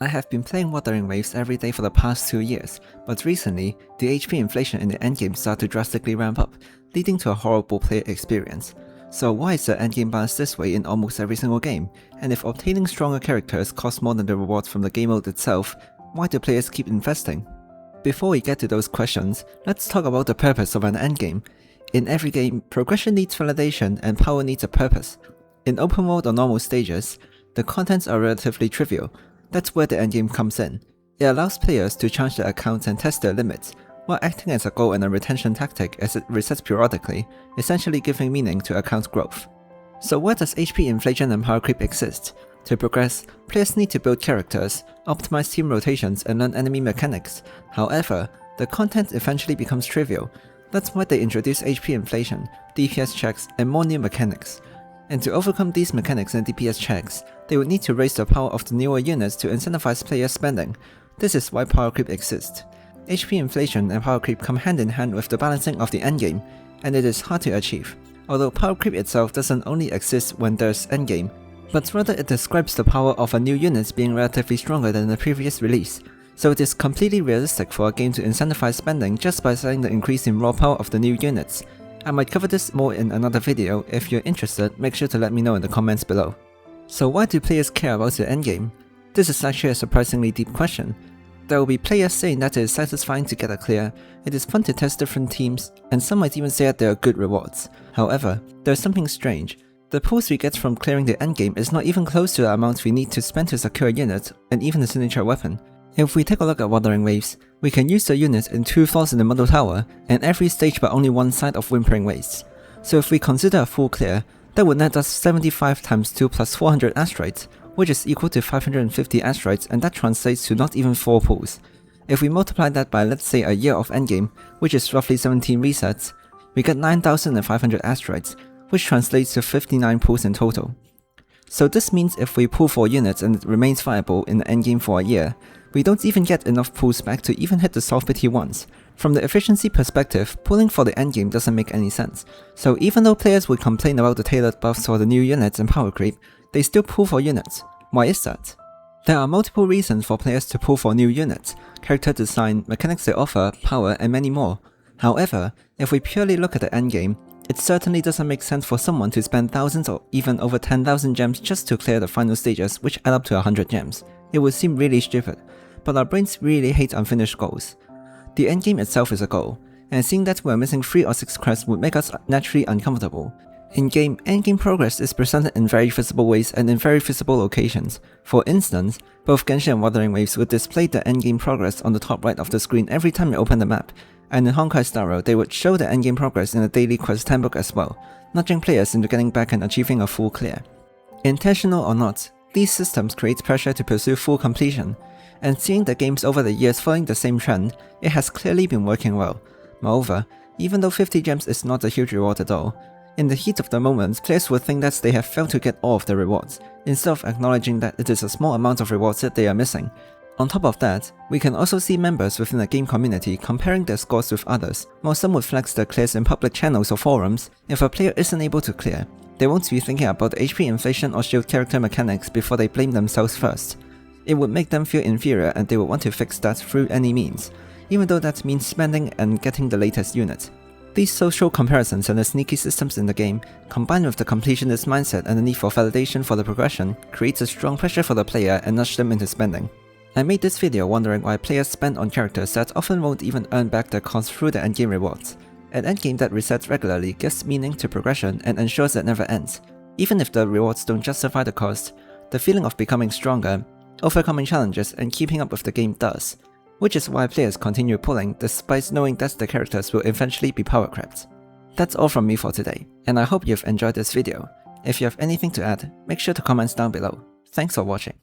I have been playing Wuthering Waves every day for the past 2 years, but recently, the HP inflation in the endgame started to drastically ramp up, leading to a horrible player experience. So why is the endgame balanced this way in almost every single game? And if obtaining stronger characters costs more than the rewards from the game mode itself, why do players keep investing? Before we get to those questions, let's talk about the purpose of an endgame. In every game, progression needs validation and power needs a purpose. In open world or normal stages, the contents are relatively trivial. That's where the endgame comes in. It allows players to charge their accounts and test their limits, while acting as a goal and a retention tactic as it resets periodically, essentially giving meaning to account growth. So where does HP inflation and power creep exist? To progress, players need to build characters, optimize team rotations, and learn enemy mechanics. However, the content eventually becomes trivial. That's why they introduce HP inflation, DPS checks, and more new mechanics. And to overcome these mechanics and DPS checks, they would need to raise the power of the newer units to incentivize player spending. This is why power creep exists. HP inflation and power creep come hand in hand with the balancing of the endgame, and it is hard to achieve. Although power creep itself doesn't only exist when there's endgame, but rather it describes the power of a new unit being relatively stronger than the previous release. So it is completely realistic for a game to incentivize spending just by setting the increase in raw power of the new units. I might cover this more in another video. If you're interested, make sure to let me know in the comments below. So why do players care about the endgame? This is actually a surprisingly deep question. There will be players saying that it is satisfying to get a clear, it is fun to test different teams, and some might even say that there are good rewards. However, there is something strange. The pulse we get from clearing the endgame is not even close to the amount we need to spend to secure a unit, and even a signature weapon. If we take a look at Wuthering Waves, we can use the unit in 2 floors in the middle tower, and every stage but only one side of Whimpering Wastes. So if we consider a full clear, that would net us 75 times 2 plus 400 asteroids, which is equal to 550 asteroids, and that translates to not even 4 pulls. If we multiply that by, let's say, a year of endgame, which is roughly 17 resets, we get 9,500 asteroids, which translates to 59 pulls in total. So this means if we pull 4 units and it remains viable in the endgame for a year, we don't even get enough pulls back to even hit the soft pity once. From the efficiency perspective, pulling for the endgame doesn't make any sense. So even though players would complain about the tailored buffs for the new units and power creep, they still pull for units. Why is that? There are multiple reasons for players to pull for new units: character design, mechanics they offer, power, and many more. However, if we purely look at the endgame, it certainly doesn't make sense for someone to spend thousands or even over 10,000 gems just to clear the final stages, which add up to 100 gems. It would seem really stupid, but our brains really hate unfinished goals. The endgame itself is a goal, and seeing that we're missing 3 or 6 crests would make us naturally uncomfortable. In-game, endgame progress is presented in very visible ways and in very visible locations. For instance, both Genshin and Wuthering Waves would display the endgame progress on the top right of the screen every time you open the map, and in Honkai Star Rail they would show the endgame progress in the daily quest handbook as well, nudging players into getting back and achieving a full clear. Intentional or not, these systems create pressure to pursue full completion, and seeing the games over the years following the same trend, it has clearly been working well. Moreover, even though 50 gems is not a huge reward at all, in the heat of the moment, players would think that they have failed to get all of the rewards, instead of acknowledging that it is a small amount of rewards that they are missing. On top of that, we can also see members within the game community comparing their scores with others. While some would flex their clears in public channels or forums, if a player isn't able to clear, they won't be thinking about the HP inflation or shield character mechanics before they blame themselves first. It would make them feel inferior and they would want to fix that through any means, even though that means spending and getting the latest unit. These social comparisons and the sneaky systems in the game, combined with the completionist mindset and the need for validation for the progression, creates a strong pressure for the player and nudge them into spending. I made this video wondering why players spend on characters that often won't even earn back their cost through the endgame rewards. An endgame that resets regularly gives meaning to progression and ensures it never ends. Even if the rewards don't justify the cost, the feeling of becoming stronger, overcoming challenges, and keeping up with the game does. Which is why players continue pulling despite knowing that the characters will eventually be power crept. That's all from me for today, and I hope you've enjoyed this video. If you have anything to add, make sure to comment down below. Thanks for watching.